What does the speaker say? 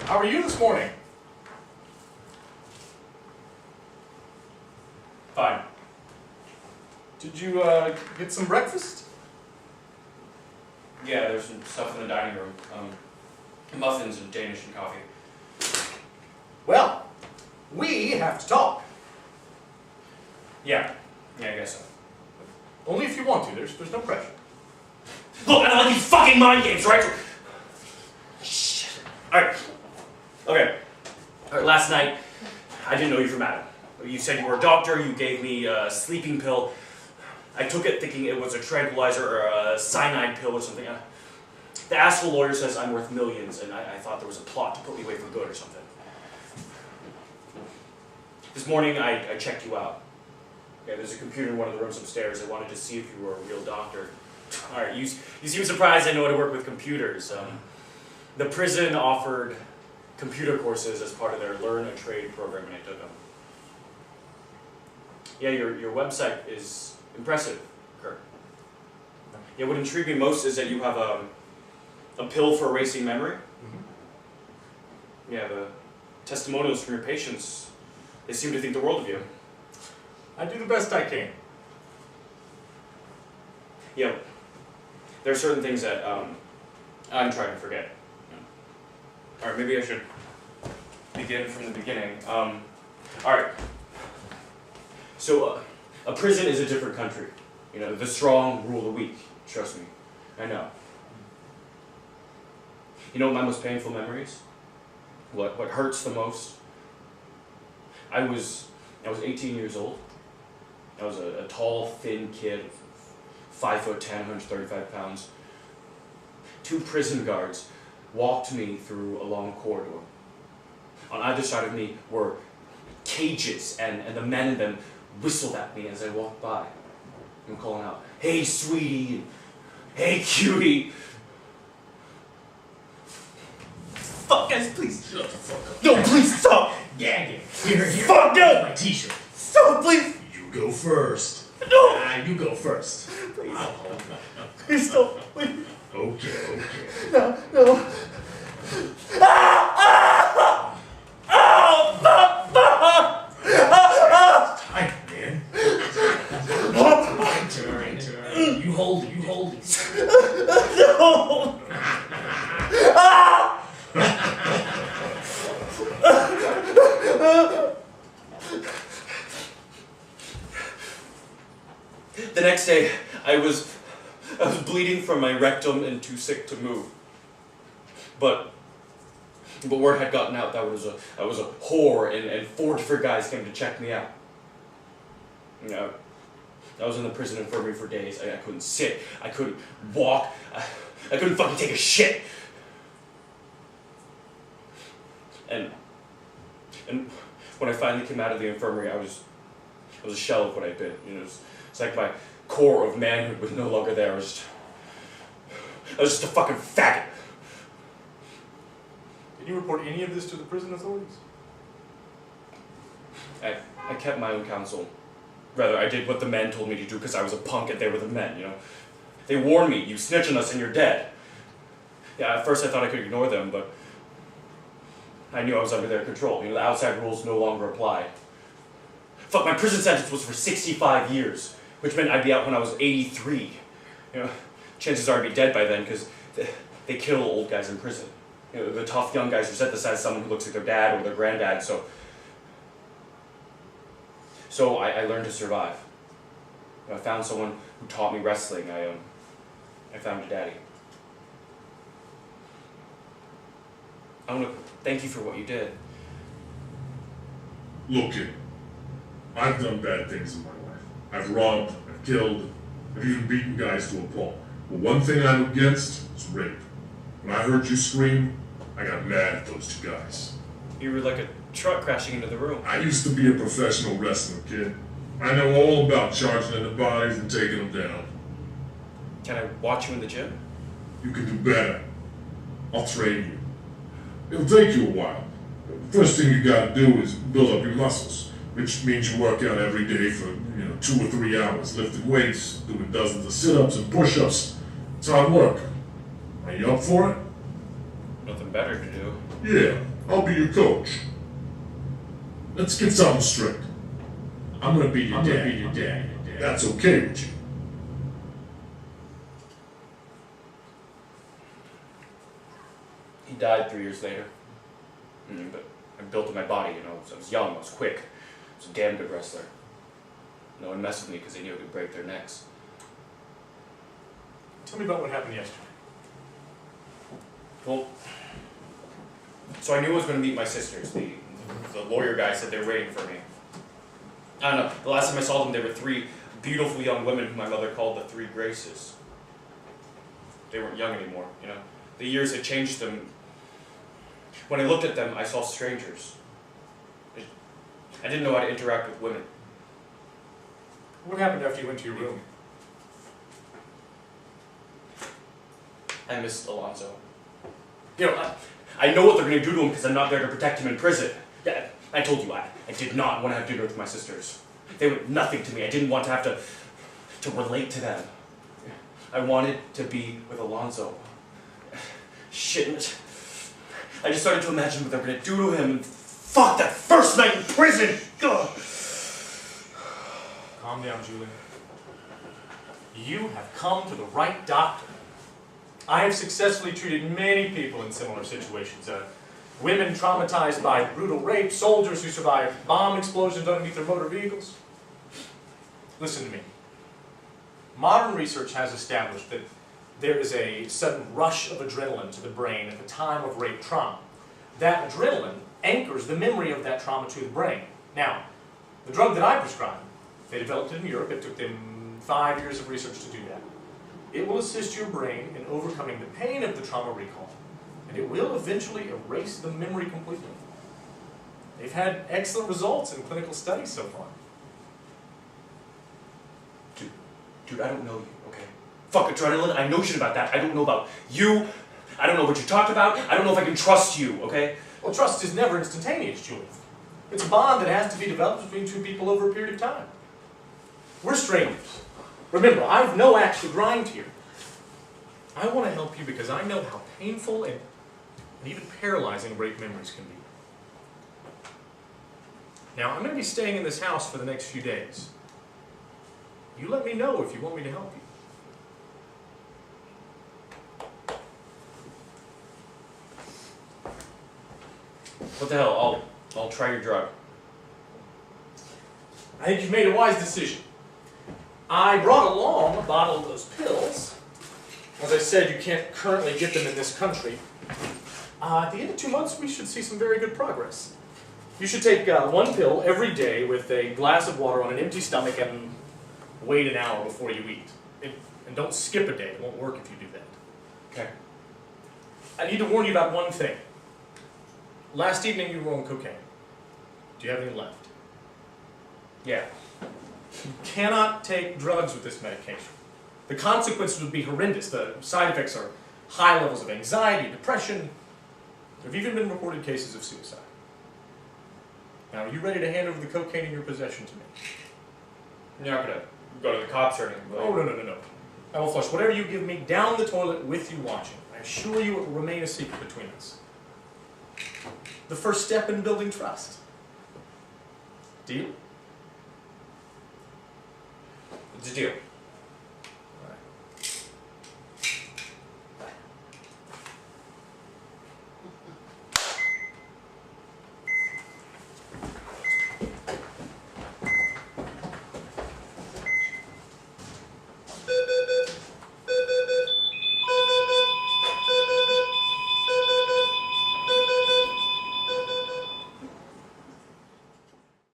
How are you this morning? Fine. Did you get some breakfast? Yeah, there's some stuff in the dining room. Muffins and Danish and coffee. Well, we have to talk. Yeah, I guess so. Only if you want to. There's no pressure. Look, I don't like these fucking mind games, right? Shit. Alright. Okay. Alright, last night, I didn't know you from Adam. You said you were a doctor, you gave me a sleeping pill. I took it thinking it was a tranquilizer or a cyanide pill or something. The asshole lawyer says I'm worth millions, and I thought there was a plot to put me away for good or something. This morning, I checked you out. Yeah, there's a computer in one of the rooms upstairs. I wanted to see if you were a real doctor. Alright, you seem surprised I know how to work with computers. The prison offered computer courses as part of their Learn a Trade program, and I took them. Yeah, your website is impressive, Kirk. Yeah, what intrigued me most is that you have a pill for erasing memory. Mm-hmm. Yeah, the testimonials from your patients, they seem to think the world of you. I do the best I can. Yeah, there are certain things that I'm trying to forget. Alright, maybe I should begin from the beginning. Alright. So, a prison is a different country. You know, the strong rule the weak. Trust me. I know. You know what my most painful memories? What hurts the most? I was 18 years old. I was a tall, thin kid, 5'10", 135 pounds. 2 prison guards walked me through a long corridor. On either side of me were cages, and the men in them whistled at me as I walked by. I'm calling out, "Hey, sweetie," "Hey, cutie." Fuck, guys, please. Shut the fuck up. No, please stop. Gagging. Here. Fuck, no. My t-shirt. Stop, please. You go first. No. You go first. Please. I'll hold that. Please stop. Please. Okay. No. Oh, fuck. Tight, man. My turn. You hold it. No. The next day, I was bleeding from my rectum and too sick to move. But word had gotten out that I was a whore, and 4 different guys came to check me out. You know, I was in the prison infirmary for days. I couldn't sit. I couldn't walk. I couldn't fucking take a shit. And when I finally came out of the infirmary, I was a shell of what I'd been. You know, it's like my core of manhood was no longer there. I was just a fucking faggot. Did you report any of this to the prison authorities? I kept my own counsel. Rather, I did what the men told me to do because I was a punk and they were the men, you know. They warned me, "You snitch on us and you're dead." Yeah, at first I thought I could ignore them, but I knew I was under their control. You know, the outside rules no longer applied. Fuck, my prison sentence was for 65 years, which meant I'd be out when I was 83. You know, chances are I'd be dead by then because they kill old guys in prison. You know, the tough young guys present this as someone who looks like their dad or their granddad, so I learned to survive. I found someone who taught me wrestling. I found a daddy. I want to thank you for what you did. Look, kid, I've done bad things in my life. I've robbed, I've killed, I've even beaten guys to a pulp. But one thing I'm against is rape. When I heard you scream, I got mad at those 2 guys. You were like a truck crashing into the room. I used to be a professional wrestler, kid. I know all about charging into bodies and taking them down. Can I watch you in the gym? You can do better. I'll train you. It'll take you a while. The first thing you gotta do is build up your muscles. which means you work out every day for 2 or 3 hours, lifting weights, doing dozens of sit-ups and push-ups. It's hard work. Are you up for it? Nothing better to do. Yeah, I'll be your coach. Let's get something straight. I'm gonna be your dad. That's okay with you. He died 3 years later. But I built in my body, I was young, I was quick. I was a damn good wrestler. No one messed with me because they knew I could break their necks. Tell me about what happened yesterday. Well, so I knew I was going to meet my sisters. The lawyer guy said they were waiting for me. I don't know, the last time I saw them, they were 3 beautiful young women who my mother called the 3 Graces. They weren't young anymore, The years had changed them. When I looked at them, I saw strangers. I didn't know how to interact with women. What happened after you went to your room? I missed Alonzo. I know what they're going to do to him because I'm not there to protect him in prison. Yeah, I told you, I did not want to have dinner with my sisters. They were nothing to me. I didn't want to have to relate to them. I wanted to be with Alonzo. Shit. I just started to imagine what they were going to do to him. Fuck, that first night in prison! Ugh. Calm down, Julian. You have come to the right doctor. I have successfully treated many people in similar situations. Women traumatized by brutal rape, soldiers who survived bomb explosions underneath their motor vehicles. Listen to me. Modern research has established that there is a sudden rush of adrenaline to the brain at the time of rape trauma. That adrenaline anchors the memory of that trauma to the brain. Now, the drug that I prescribe, they developed it in Europe. It took them 5 years of research to do that. It will assist your brain in overcoming the pain of the trauma recall, and it will eventually erase the memory completely. They've had excellent results in clinical studies so far. Dude, I don't know you, okay? Fuck adrenaline, I know shit about that. I don't know about you. I don't know what you talked about. I don't know if I can trust you, okay? Well, trust is never instantaneous, Julian. It's a bond that has to be developed between 2 people over a period of time. We're strangers. Remember, I've no axe to grind here. I want to help you because I know how painful and even paralyzing rape memories can be. Now, I'm going to be staying in this house for the next few days. You let me know if you want me to help you. What the hell? I'll try your drug. I think you've made a wise decision. I brought along a bottle of those pills. As I said, you can't currently get them in this country. At the end of 2 months, we should see some very good progress. You should take 1 pill every day with a glass of water on an empty stomach and wait an hour before you eat. And don't skip a day. It won't work if you do that. Okay. I need to warn you about one thing. Last evening you were on cocaine. Do you have any left? Yeah. You cannot take drugs with this medication. The consequences would be horrendous. The side effects are high levels of anxiety, depression. There have even been reported cases of suicide. Now, are you ready to hand over the cocaine in your possession to me? You're not gonna go to the cops or anything, Oh, no. I will flush whatever you give me down the toilet with you watching. I assure you it will remain a secret between us. The first step in building trust. Deal? It's a deal.